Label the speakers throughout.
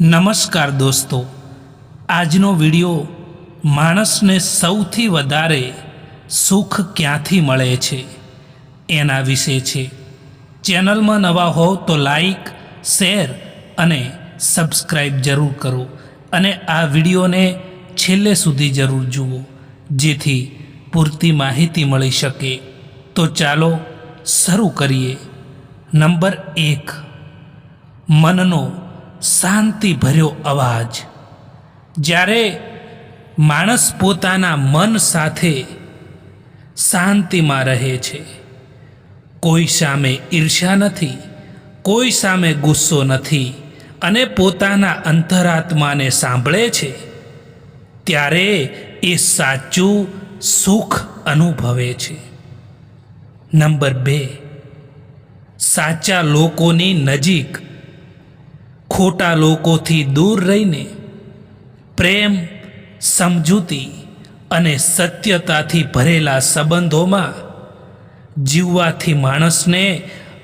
Speaker 1: નમસ્કાર દોસ્તો, આજનો વિડિયો માણસને સૌથી વધારે સુખ ક્યાંથી મળે છે એના વિશે છે. ચેનલમાં નવા હો તો લાઈક, શેર અને સબસ્ક્રાઈબ જરૂર કરો અને આ વિડિયોને છેલ્લે સુધી જરૂર જુઓ જેથી પૂરતી માહિતી મળી શકે. તો ચાલો શરૂ કરીએ. નંબર 1, મનનો શાંતિ ભર્યો અવાજ. જ્યારે માણસ પોતાના મન સાથે શાંતિમાં રહે છે, કોઈ સામે ઈર્ષ્યા નથી, કોઈ સામે ગુસ્સો નથી અને પોતાના અંતરાત્માને સાંભળે છે, ત્યારે એ સાચું સુખ અનુભવે છે. નંબર 2, સાચા લોકોની નજીક. ખોટા લોકોથી દૂર રહીને પ્રેમ, સમજૂતી અને સત્યતાથી ભરેલા સંબંધોમાં જીવવાથી માણસને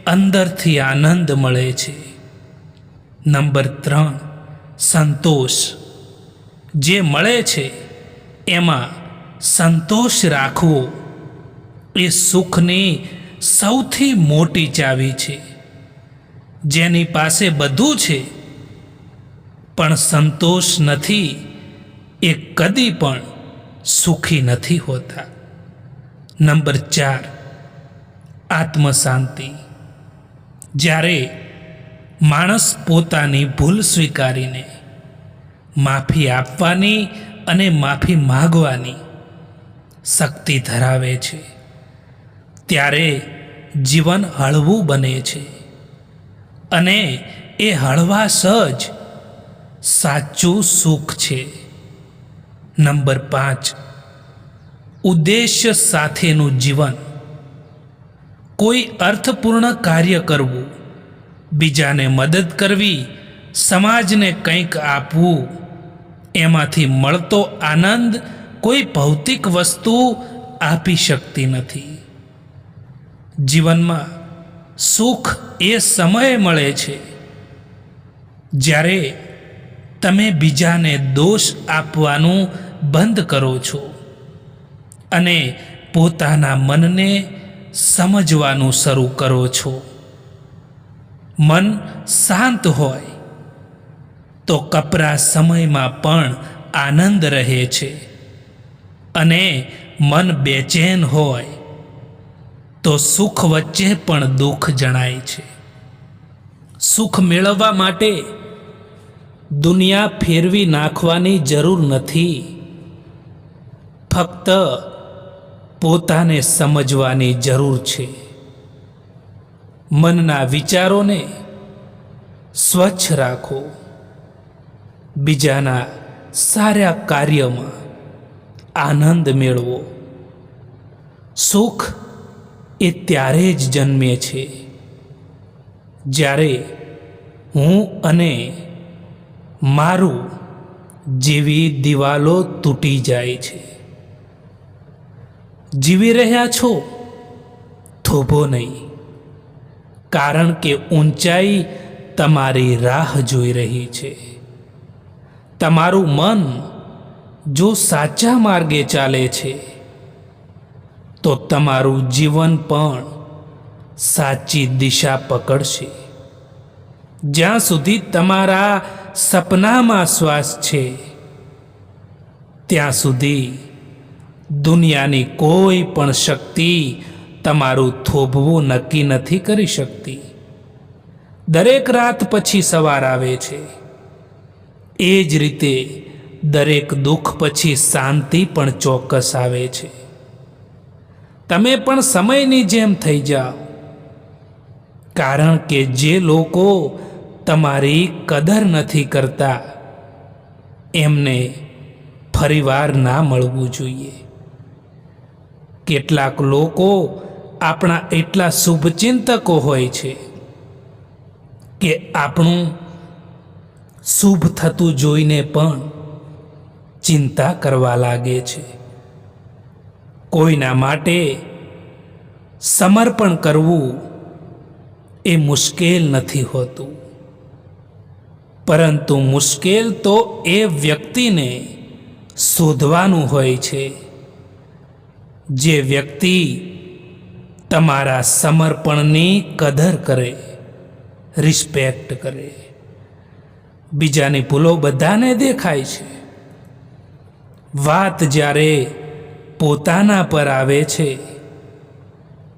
Speaker 1: અંદરથી આનંદ મળે છે. નંબર 3, સંતોષ. જે મળે છે એમાં સંતોષ રાખવો એ સુખની સૌથી મોટી ચાવી છે. જેની પાસે બધું છે પણ સંતોષ નથી, એ કદી પણ સુખી નથી હોતા. નંબર 4, આત્મશાંતિ. જ્યારે માણસ પોતાની ભૂલ સ્વીકારીને માફી આપવાની અને માફી માગવાની શક્તિ ધરાવે છે, ત્યારે જીવન હળવું બને છે અને એ હળવાશ જ સાચું સુખ છે. નંબર 5, ઉદ્દેશ્ય સાથેનું જીવન. કોઈ અર્થપૂર્ણ કાર્ય કરવું, બીજાને મદદ કરવી, સમાજને કંઈક આપવું, એમાંથી મળતો આનંદ કોઈ ભૌતિક વસ્તુ આપી શકતી નથી. જીવનમાં સુખ એ સમયે મળે છે જ્યારે તમે બીજાને દોષ આપવાનું બંધ કરો છો અને પોતાના મનને સમજવાનું શરૂ કરો છો. મન શાંત હોય તો કપરા સમયમાં પણ આનંદ રહે છે અને મન બેચેન હોય તો સુખ વચ્ચે પણ દુઃખ જણાય છે. સુખ મેળવવા માટે દુનિયા ફેરવી નાખવાની જરૂર નથી, ફક્ત પોતાને સમજવાની જરૂર છે. મનના વિચારોને સ્વચ્છ રાખો, બીજાના સારા કાર્યમાં આનંદ મેળવો. સુખ એ ત્યારે જ જન્મે છે જ્યારે હું અને મારું જેવી દિવાલો તૂટી જાય છે. જીવી રહ્યા છો થોભો નહીં, કારણ કે ઊંચાઈ તમારી રાહ જોઈ રહી છે. તમારું મન જો સાચા માર્ગે ચાલે છે તો તમારું જીવન પણ સાચી દિશા પકડશે. જ્યાં સુધી તમારા સપનામાં શ્વાસ છે ત્યાં સુધી દુનિયાની કોઈ પણ શક્તિ તમારું થોભવું નક્કી નથી કરી શકતી. દરેક રાત પછી સવાર આવે છે, એ જ રીતે દરેક દુઃખ પછી શાંતિ પણ ચોક્કસ આવે છે. તમે પણ સમયની જેમ થઈ જાઓ, કારણ કે જે લોકો તમારી કદર નથી કરતા એમને ફરીવાર ના મળવું જોઈએ. કેટલાક લોકો આપણા એટલા શુભચિંતકો હોય છે કે આપણું શુભ થતું જોઈને પણ ચિંતા કરવા લાગે છે. કોઈના માટે સમર્પણ કરવું એ મુશ્કેલ નથી હોતું, પરંતુ મુશ્કેલ તો એ વ્યક્તિને શોધવાનું હોય છે જે વ્યક્તિ તમારા સમર્પણની કદર કરે, રિસ્પેક્ટ કરે. બીજાની ભૂલો બધાને દેખાય છે. વાત જ્યારે પોતાના પર આવે છે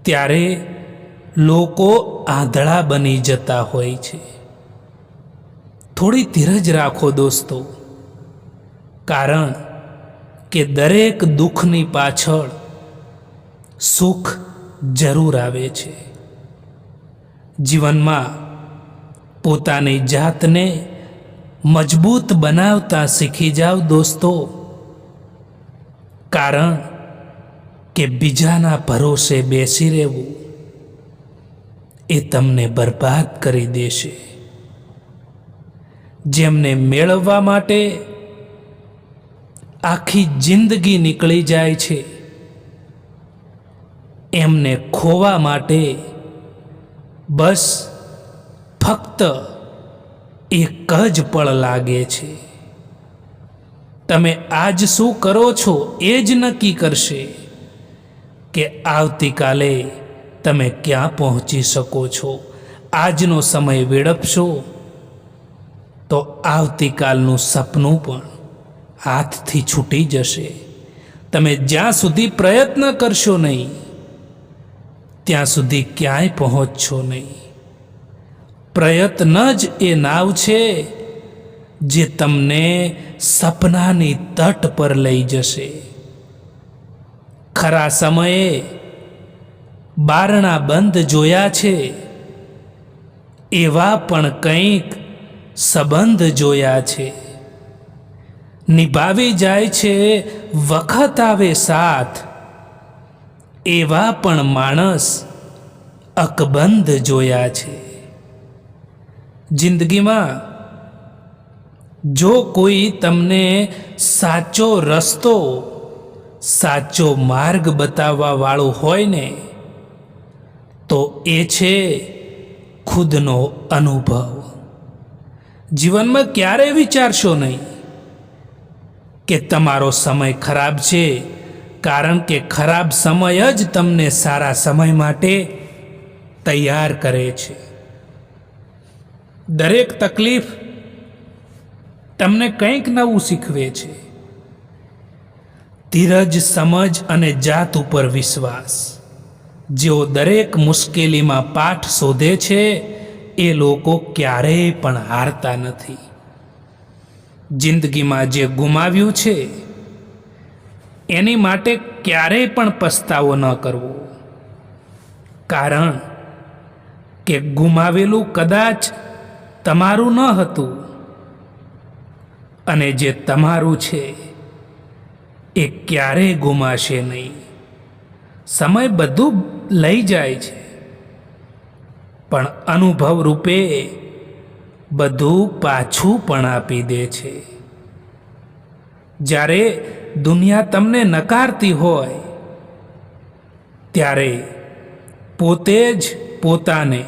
Speaker 1: ત્યારે લોકો આંધળા બની જતા હોય છે. થોડી ધીરજ રાખો દોસ્તો, કારણ કે દરેક દુઃખની પાછળ સુખ જરૂર આવે છે. જીવનમાં પોતાની જાતને મજબૂત બનાવતા શીખી જાઓ દોસ્તો, કારણ કે બીજાના ભરોસે બેસી રહેવું એ તમને બરબાદ કરી દેશે. જેમને મેળવવા માટે આખી જિંદગી નીકળી જાય છે, એમને ખોવા માટે બસ ફક્ત એક જ પળ લાગે છે. તમે આજ શું કરો છો એ જ નક્કી કરશે કે આવતીકાલે તમે ક્યાં પહોંચી શકો છો. આજનો સમય વેડફશો તો આવતીકાલનું સપનું પણ હાથથી છૂટી જશે. તમે જ્યાં સુધી પ્રયત્ન કરશો નહીં ત્યાં સુધી ક્યાંય પહોંચશો નહીં. પ્રયત્ન જ એ નાવ છે જે તમને સપનાની તટ પર લઈ જશે. ખરા સમયે બારણા બંધ જોયા છે, એવા પણ કંઈક સંબંધ જોયા છે. નિભાવી જાય છે વખત આવે સાથ, એવા પણ માણસ અકબંધ જોયા છે. જિંદગીમાં જો કોઈ તમને સાચો રસ્તો, સાચો માર્ગ બતાવવા વાળું હોય ને, તો એ છે ખુદનો અનુભવ. જીવનમાં ક્યારેય વિચારશો નહીં કે તમારો સમય ખરાબ છે, કારણ કે ખરાબ સમય જ તમને સારા સમય માટે તૈયાર કરે છે. દરેક તકલીફ તમને કંઈક નવું શીખવે છે. ધીરજ, સમજ અને જાત ઉપર વિશ્વાસ, જેઓ દરેક મુશ્કેલીમાં પાઠ શોધે છે, એ લોકો ક્યારેય પણ હારતા નથી. જિંદગીમાં જે ગુમાવ્યું છે એની માટે ક્યારેય પણ પસ્તાવો ન કરવો, કારણ કે ગુમાવેલું કદાચ તમારું ન હતું, અને જે તમારું છે એ ક્યારેય ગુમાશે નહીં. સમય બધું લઈ જાય છે, પણ અનુભવ રૂપે બધું પાછું પણ આપી દે છે. જ્યારે દુનિયા તમને નકારતી હોય ત્યારે પોતે જ પોતાને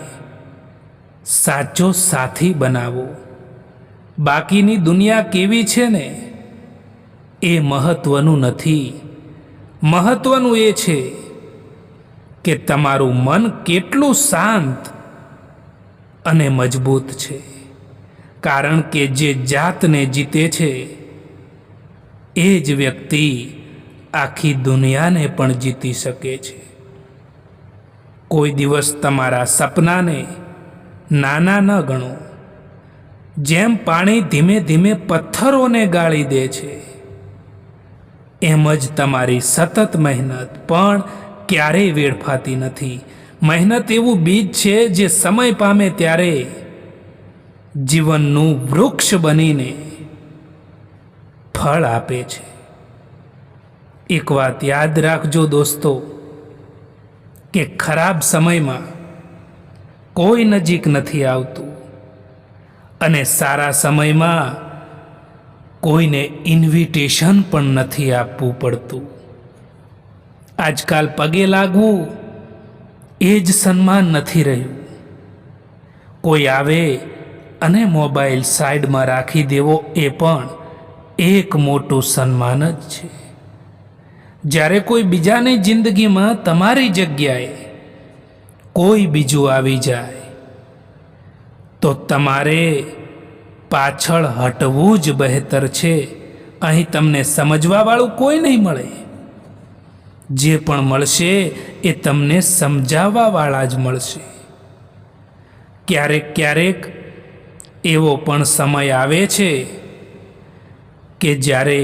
Speaker 1: સાચો સાથી બનાવો. બાકીની દુનિયા કેવી છે ને એ મહત્વનું નથી. મહત્વનું એ છે કે તમારું મન કેટલું શાંત અને મજબૂત છે, કારણ કે જે જાતને જીતે છે એ જ વ્યક્તિ આખી દુનિયાને પણ જીતી શકે છે. કોઈ દિવસ તમારા સપનાને નાના ન ગણો. જેમ પાણી ધીમે ધીમે પથ્થરોને ગાળી દે છે, એમ જ તમારી સતત મહેનત પણ ક્યારેય વેડફાતી નથી. મહેનત એવું બીજ છે જે સમય પામે ત્યારે જીવનનું વૃક્ષ બનીને ફળ આપે છે. એક વાત યાદ રાખજો દોસ્તો, કે ખરાબ સમયમાં કોઈ નજીક નથી આવતું, અને સારા સમયમાં કોઈને ઇન્વિટેશન પણ નથી આપવું પડતું. આજકાલ પગે લાગવું એ જ સન્માન નથી રહ્યું. કોઈ આવે અને મોબાઈલ સાઈડમાં રાખી દેવો એ પણ એક મોટું સન્માન જ છે. જ્યારે કોઈ બીજાની જિંદગીમાં તમારી જગ્યાએ કોઈ બીજું આવી જાય તો તમારે પાછળ હટવું જ બહેતર છે. અહીં તમને સમજવાવાળું કોઈ નહીં મળે. જે પણ મળશે એ તમને સમજાવવાવાળા જ મળશે. ક્યારેક ક્યારેક એવો પણ સમય આવે છે કે જ્યારે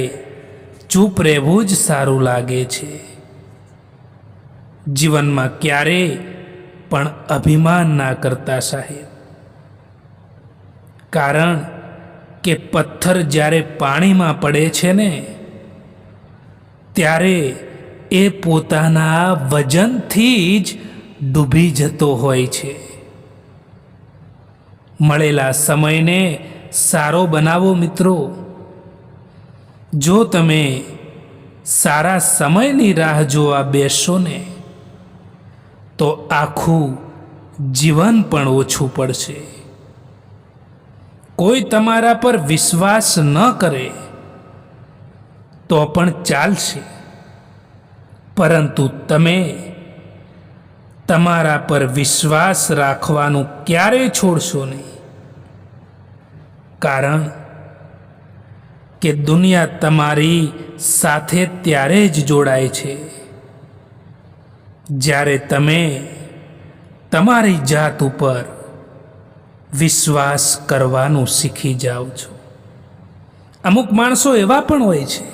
Speaker 1: ચૂપ રહેવું જ સારું લાગે છે. જીવનમાં ક્યારેય પણ અભિમાન ના કરતા સાહેબ. કારણ કે પથ્થર જ્યારે પાણીમાં પડે છે ને ત્યારે એ પોતાના વજનથી જ ડૂબી જતો હોય છે. મળેલા સમયને સારો બનાવો મિત્રો. જો તમે સારા સમયની રાહ જોવા બેસશો ને તો આખું જીવન પણ ઓછું પડશે. કોઈ તમારા પર વિશ્વાસ ન કરે તો પણ ચાલશે, પરંતુ તમે તમારા પર વિશ્વાસ રાખવાનું ક્યારેય છોડશો નહીં. કારણ કે દુનિયા તમારી સાથે ત્યારે જ જોડાય છે જ્યારે તમે તમારી જાત ઉપર વિશ્વાસ કરવાનું શીખી જાઓ છો. અમુક માણસો એવા પણ હોય છે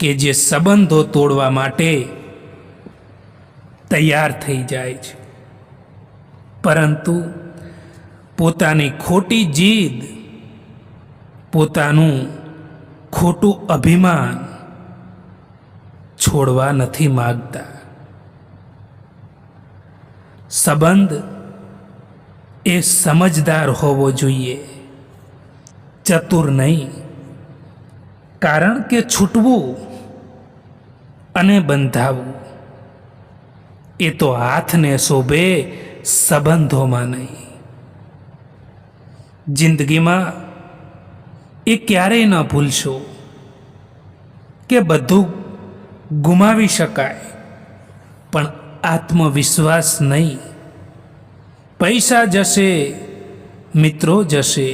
Speaker 1: કે જે સંબંધો તોડવા માટે તૈયાર થઈ જાય છે, પરંતુ પોતાની ખોટી જીદ, પોતાનું ખોટું અભિમાન છોડવા નથી માગતા. સંબંધ એ સમજદાર હોવો જોઈએ, ચતુર નહીં. કારણ કે છૂટવું અને બંધાવવું એ તો હાથને શોભે, સંબંધોમાં નહીં. જિંદગીમાં એ ક્યારેય ન ભૂલશો કે બધું ગુમાવી શકાય પણ આત્મવિશ્વાસ નહીં. પૈસા જશે, મિત્રો જશે,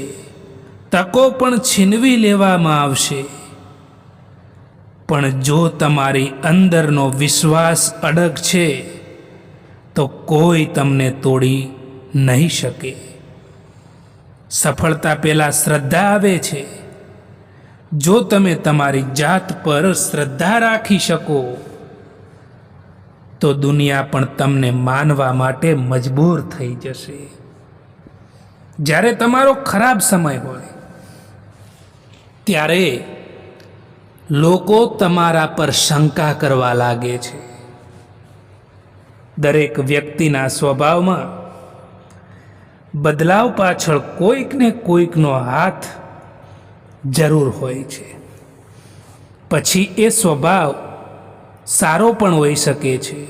Speaker 1: તકો પણ છીનવી લેવામાં આવશે, પણ જો તમારી અંદરનો વિશ્વાસ અડગ છે તો કોઈ તમને તોડી નહીં શકે. સફળતા પહેલાં શ્રદ્ધા આવે છે. જો તમે તમારી જાત પર શ્રદ્ધા રાખી શકો તો દુનિયા પણ તમને માનવા માટે મજબૂર થઈ જશે. જ્યારે તમારો ખરાબ સમય હોય ત્યારે લોકો તમારા પર શંકા કરવા લાગે છે. દરેક વ્યક્તિના સ્વભાવમાં બદલાવ પાછળ કોઈક ને કોઈકનો હાથ જરૂર હોય છે. પછી એ સ્વભાવ સારો પણ હોઈ શકે છે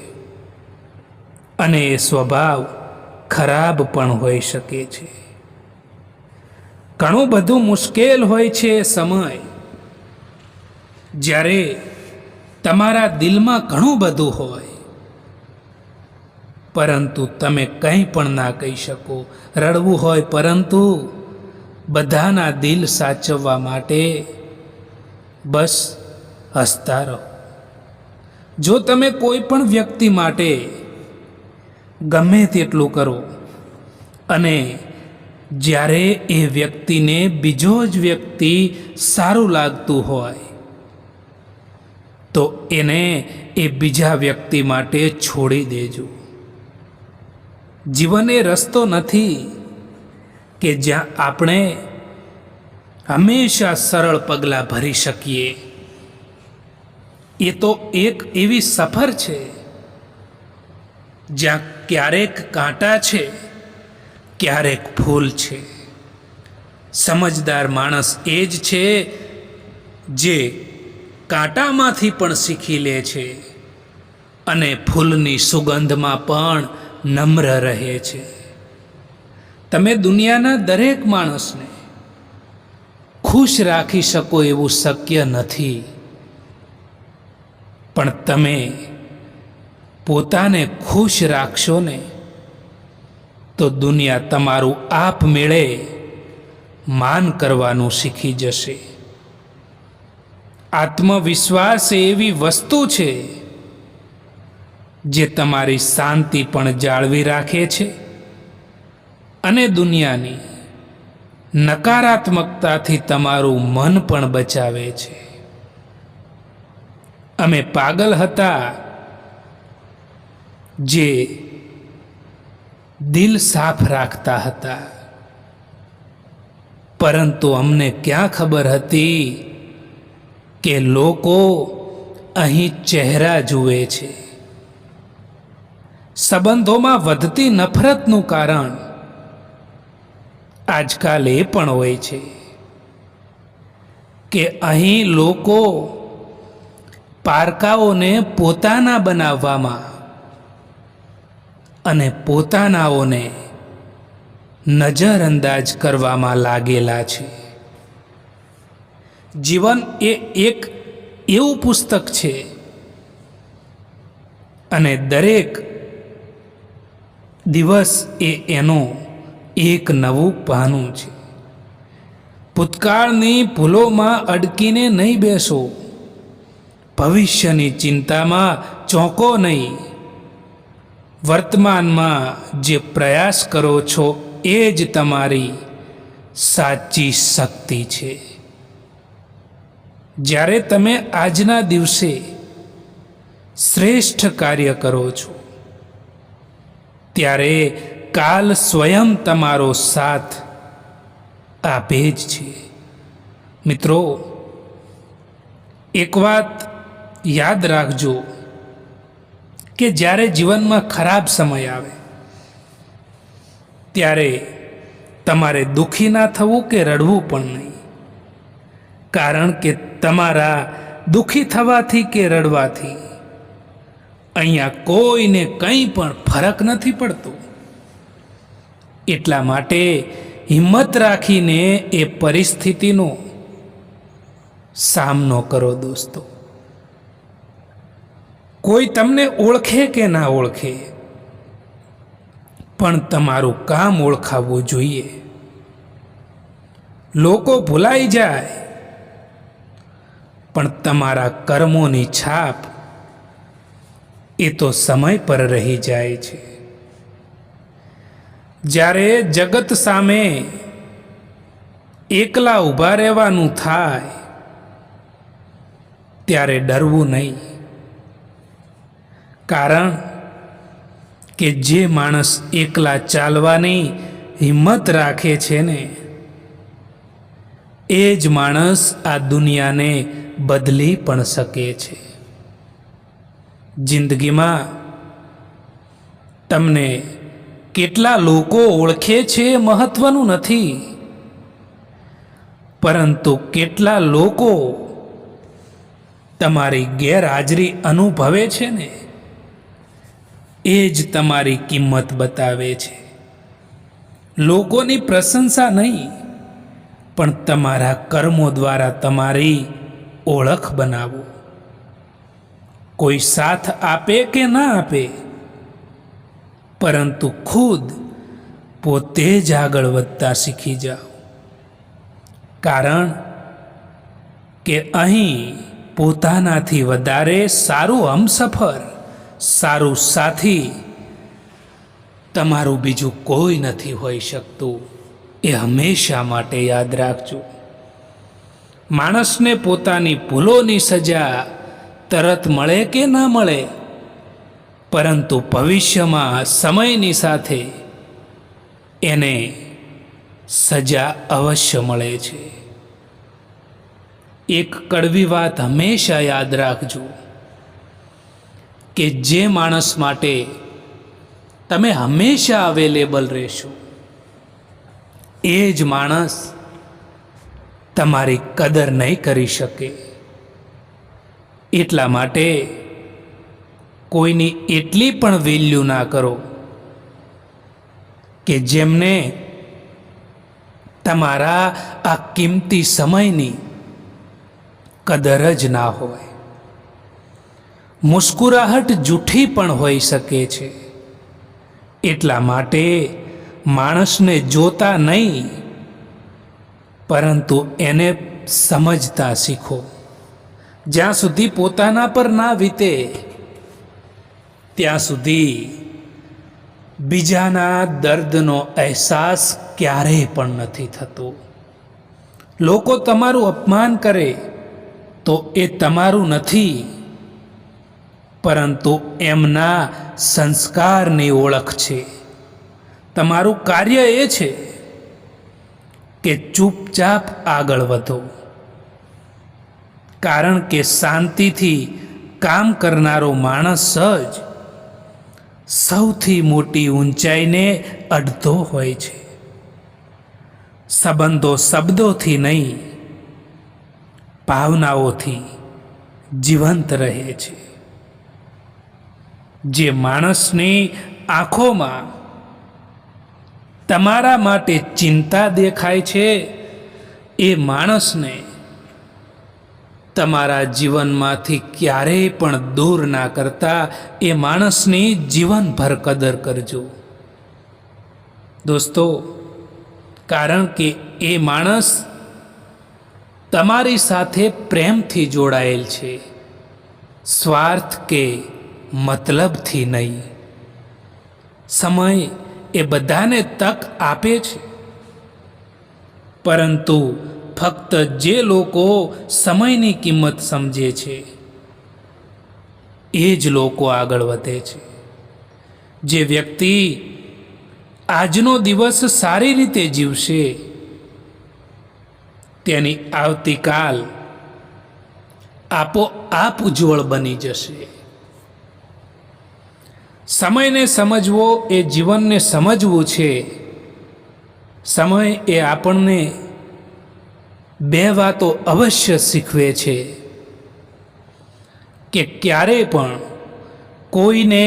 Speaker 1: અને એ સ્વભાવ ખરાબ પણ હોઈ શકે છે. ઘણું બધું મુશ્કેલ હોય છે એ સમય જ્યારે તમારા દિલમાં ઘણું બધું હોય પરંતુ તમે કંઈ પણ ના કહી શકો. રડવું હોય પરંતુ બધાના દિલ સાચવવા માટે બસ હસતા રહો. જો તમે કોઈ પણ વ્યક્તિ માટે ગમે તેટલું કરો અને જ્યારે એ વ્યક્તિને બીજો જ વ્યક્તિ સારું લાગતું હોય તો એને એ બીજા વ્યક્તિ માટે છોડી દેજો. જીવન એ રસ્તો નથી કે જ્યાં આપણે હંમેશા સરળ પગલાં ભરી શકીએ. એ તો એક એવી સફર છે જ્યાં ક્યારેક કાંટા છે, ક્યારેક ફૂલ છે. સમજદાર માણસ એ જ છે જે કાંટામાંથી પણ શીખી લે છે અને ફૂલની સુગંધમાં પણ નમ્ર રહે છે. તમે દુનિયાના દરેક માણસને ખુશ રાખી શકો એવું શક્ય નથી, પણ તમે પોતાને ખુશ રાખશો ને તો દુનિયા તમારું આપમેળે માન કરવાનું શીખી જશે. આત્મવિશ્વાસ એ એવી વસ્તુ છે જે તમારી શાંતિ પણ જાળવી રાખે છે અને દુનિયાની નકારાત્મકતાથી તમારું મન પણ બચાવે છે. અમે પાગલ હતા જે દિલ સાફ રાખતા હતા, પરંતુ અમને ક્યાં ખબર હતી કે લોકો અહીં ચહેરા જુએ છે. સંબંધોમાં વધતી નફરતનું કારણ આજકાલ એ પણ હોય છે કે અહીં લોકો પારકાઓને પોતાના બનાવવામાં અને પોતાનાઓને નજરઅંદાજ કરવામાં લાગેલા છે. જીવન એ એક એવું પુસ્તક છે અને દરેક દિવસ એ એનો એક નવું પાનું છે. ભૂતકાળની ભૂલોમાં અડકીને નહીં બેસો, ભવિષ્યની ચિંતામાં ચોંકો નહીં. વર્તમાનમાં જે પ્રયાસ કરો છો એ જ તમારી સાચી શક્તિ છે. જ્યારે તમે આજના દિવસે શ્રેષ્ઠ કાર્ય કરો છો ત્યારે કાલ સ્વયં તમારો સાથ આપે જ છે. મિત્રો, એક વાત યાદ રાખજો કે જ્યારે જીવનમાં ખરાબ સમય આવે ત્યારે તમારે દુઃખી ના થવું કે રડવું પણ નહીં, કારણ કે તમારા દુઃખી થવાથી કે રડવાથી અહીંયા કોઈને કંઈ પણ ફરક નથી પડતો. એટલા માટે હિંમત રાખીને એ પરિસ્થિતિનો સામનો કરો દોસ્તો. કોઈ તમને ઓળખે કે ના ઓળખે, પણ તમારું કામ ઓળખાવવું જોઈએ. લોકો ભૂલાઈ જાય પણ તમારા કર્મોની છાપ એ તો સમય પર રહી જાય છે. જ્યારે જગત સામે એકલા ઊભા રહેવાનું થાય ત્યારે ડરવું નહીં, કારણ કે જે માણસ એકલા ચાલવાની હિંમત રાખે છે ને એ જ માણસ આ દુનિયાને બદલી પણ શકે છે. જિંદગીમાં તમને કેટલા લોકો ઓળખે છે એ મહત્વનું નથી, પરંતુ કેટલા લોકો તમારી ગેરહાજરી અનુભવે છે ને એ જ તમારી કિંમત બતાવે છે. લોકોની પ્રશંસા નહીં, પણ તમારા કર્મો દ્વારા તમારી ઓળખ બનાવો. કોઈ સાથ આપે કે ના આપે, પરંતુ ખુદ પોતે જ આગળ વધતા શીખી જાઓ, કારણ કે અહીં પોતાનાથી વધારે સારું હમસફર, સારું સાથી તમારું બીજું કોઈ નથી હોઈ શકતું. એ હંમેશા માટે યાદ રાખજો. માણસને પોતાની ભૂલોની સજા તરત મળે કે ના મળે, પરંતુ ભવિષ્યમાં સમયની સાથે એને સજા અવશ્ય મળે છે. એક કડવી વાત હંમેશા યાદ રાખજો કે જે માણસ માટે તમે હંમેશા અવેલેબલ રહેશો એ જ માણસ તમારી કદર નહીં કરી શકે. એટલા માટે કોઈની એટલી પણ વેલ્યુ ના કરો કે જેમને તમારા આ કિંમતી સમયની કદર જ ના હોય. મુસ્કુરાહટ જૂઠી પણ હોઈ શકે છે. એટલા માટે માણસને જોતા નહીં, પરંતુ એને સમજતા શીખો. જ્યાં સુધી પોતાના પર ના વીતે ત્યાં સુધી બીજાના દર્દનો અહેસાસ ક્યારેય પણ નથી થતો. લોકો તમારું અપમાન કરે તો એ તમારું નથી, પરંતુ એમના સંસ્કારની ઓળખ છે. તમારું કાર્ય એ છે કે ચૂપચાપ આગળ વધો, કારણ કે શાંતિથી કામ કરનારો માણસ જ સૌથી મોટી ઊંચાઈને અડધો હોય છે. સંબંધો શબ્દોથી નહીં, ભાવનાઓથી જીવંત રહે છે. જે માણસની આંખોમાં તમારા માટે ચિંતા દેખાય છે, એ માણસને તમારા જીવનમાંથી ક્યારેય પણ દૂર ના કરતા એ માણસની જીવનભર કદર કરજો દોસ્તો. કારણ કે એ માણસ તમારી સાથે પ્રેમથી જોડાયેલ છે, સ્વાર્થ કે મતલબથી નહીં. સમય એ બધાને તક આપે છે, પરંતુ ફક્ત જે લોકો સમયની કિંમત સમજે છે એ જ લોકો આગળ વધે છે. જે વ્યક્તિ આજનો દિવસ સારી રીતે જીવશે, તેની આવતીકાલ આપોઆપ ઉજ્જવળ બની જશે. સમયને સમજવો એ જીવનને સમજવું છે. સમય એ આપણને બે વાતો અવશ્ય શીખવે છે કે ક્યારેય પણ કોઈને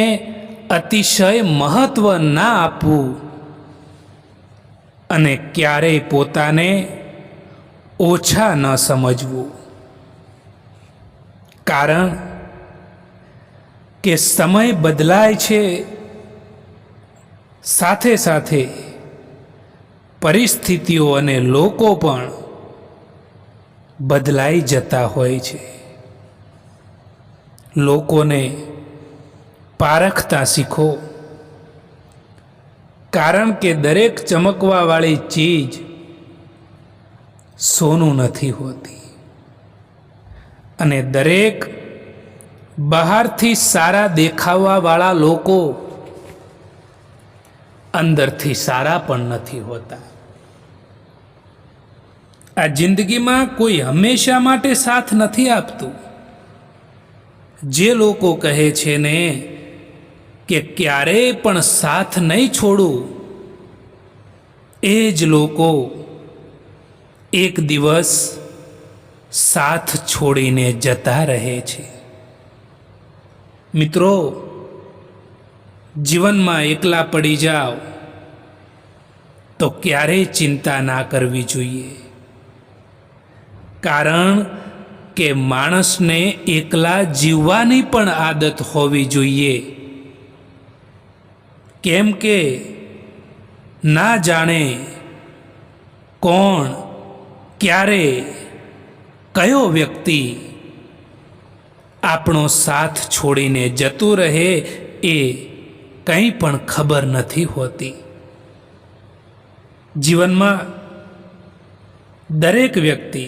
Speaker 1: અતિશય મહત્વ ના આપવું અને ક્યારેય પોતાને ઓછા ન સમજવું. કારણ કે સમય બદલાય છે, સાથે સાથે પરિસ્થિતિઓ અને લોકો પણ બદલાઈ જતા હોય છે. લોકોને પારખતા શીખો, કારણ કે દરેક ચમકવાવાળી ચીજ સોનું નથી હોતી, અને દરેક બહારથી સારા દેખાવાવાળા લોકો અંદરથી સારા પણ નથી હોતા. આ જિંદગીમાં કોઈ હંમેશા માટે સાથ નથી આપતું. જે લોકો કહે છે ને કે ક્યારેય પણ સાથ નહીં છોડું, એ જ લોકો એક દિવસ સાથ છોડીને જતા રહે છે. મિત્રો, જીવનમાં એકલા પડી જાઓ તો ક્યારેય ચિંતા ના કરવી જોઈએ, કારણ કે માણસને એકલા જીવવાની પણ આદત હોવી જોઈએ. કેમ કે ના જાણે કોણ ક્યારે કયો વ્યક્તિ આપણો સાથ છોડીને જતું રહે એ કંઈ પણ ખબર નથી હોતી. જીવનમાં દરેક વ્યક્તિ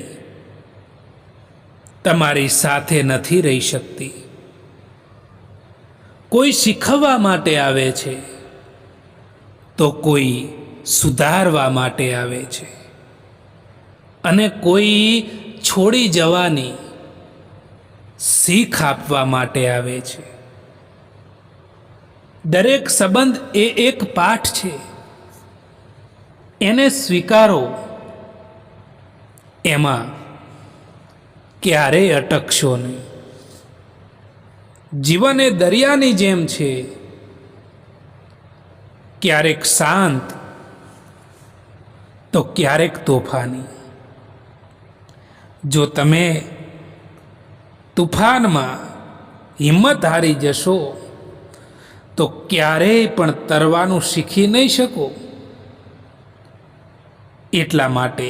Speaker 1: તમારી સાથે નથી રહી શકતી. કોઈ શીખવવા માટે આવે છે તો કોઈ સુધારવા માટે આવે છે, અને કોઈ છોડી જવાની શીખ આપવા માટે આવે છે. દરેક સંબંધ એ એક પાઠ છે, એને સ્વીકારો. એમાં ક્યારેય અટકશો નહીં. જીવન એ દરિયાની જેમ છે, ક્યારેક શાંત તો ક્યારેક તોફાની. જો તમે તુફાનમાં હિંમત હારી જશો તો ક્યારેય પણ તરવાનું શીખી નહીં શકો. એટલા માટે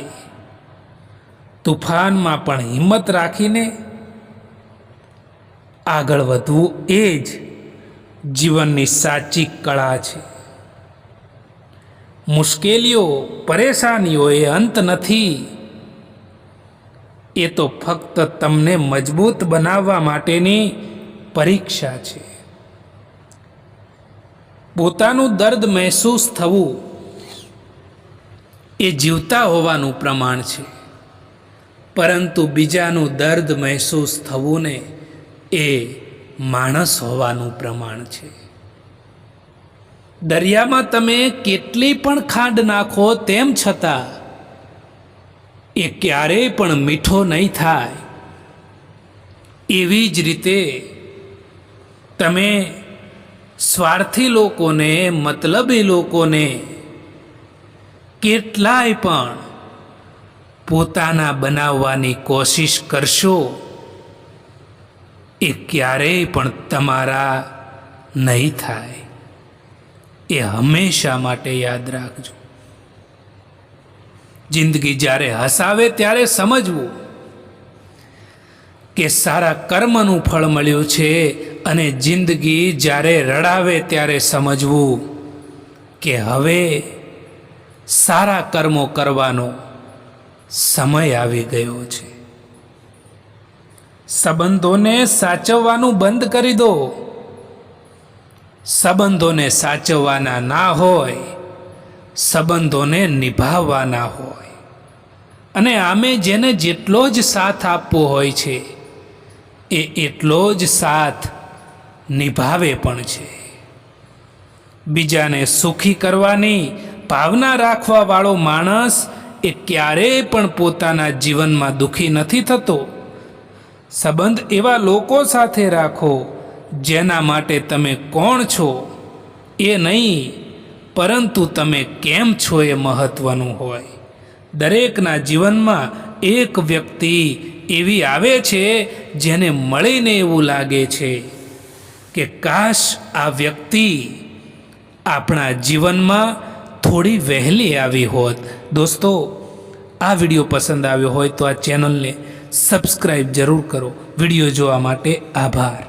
Speaker 1: તુફાનમાં પણ હિંમત રાખીને આગળ વધવું એ જ જીવનની સાચી કળા છે. મુશ્કેલીઓ, પરેશાનીઓ એ અંત નથી. એ તો ફક્ત તમને મજબૂત બનાવવા માટેની પરીક્ષા છે. પોતાનું દર્દ મહેસૂસ થવું એ જીવતા હોવાનું પ્રમાણ છે, પરંતુ બીજાનું દર્દ મહેસૂસ થવું ને એ માણસ હોવાનું પ્રમાણ છે. દરિયામાં તમે કેટલી પણ ખાંડ નાખો તેમ છતાં એ ક્યારેય પણ મીઠો નહીં થાય. એવી જ રીતે તમે સ્વાર્થી લોકોને, મતલબી લોકોને કેટલાય પણ પોતાના બનાવવાની કોશિશ કરશો, એ ક્યારેય પણ તમારા નહીં થાય. એ હંમેશા માટે યાદ રાખજો. જિંદગી જ્યારે હસાવે ત્યારે સમજવું કે સારા કર્મનું ફળ મળ્યું છે, અને જિંદગી જ્યારે રડાવે ત્યારે સમજવું કે હવે સારા કર્મો કરવાનો સમય આવી ગયો છે. સંબંધોને સાચવવાનું બંધ કરી દો. સંબંધોને સાચવવાના ના હોય, સંબંધોને નિભાવવાના હોય. અને આમે જેને જેટલો જ સાથ આપવો હોય છે એ એટલો જ સાથ નિભાવે પણ છે. બીજાને સુખી કરવાની ભાવના રાખવાવાળો માણસ એ ક્યારેય પણ પોતાના જીવનમાં દુઃખી નથી થતો. સંબંધ એવા લોકો સાથે રાખો જેના માટે તમે કોણ છો એ નહીં, પરંતુ તમે કેમ છો એ મહત્વનું હોય. દરેકના જીવનમાં એક વ્યક્તિ એવી આવે છે જેને મળીને એવું લાગે છે કે કાશ આ વ્યક્તિ આપણા જીવનમાં થોડી વહેલી આવી હોત. દોસ્તો, આ વિડીયો પસંદ આવ્યો હોય તો આ ચેનલને સબસ્ક્રાઈબ જરૂર કરો. વિડીયો જોવા માટે આભાર.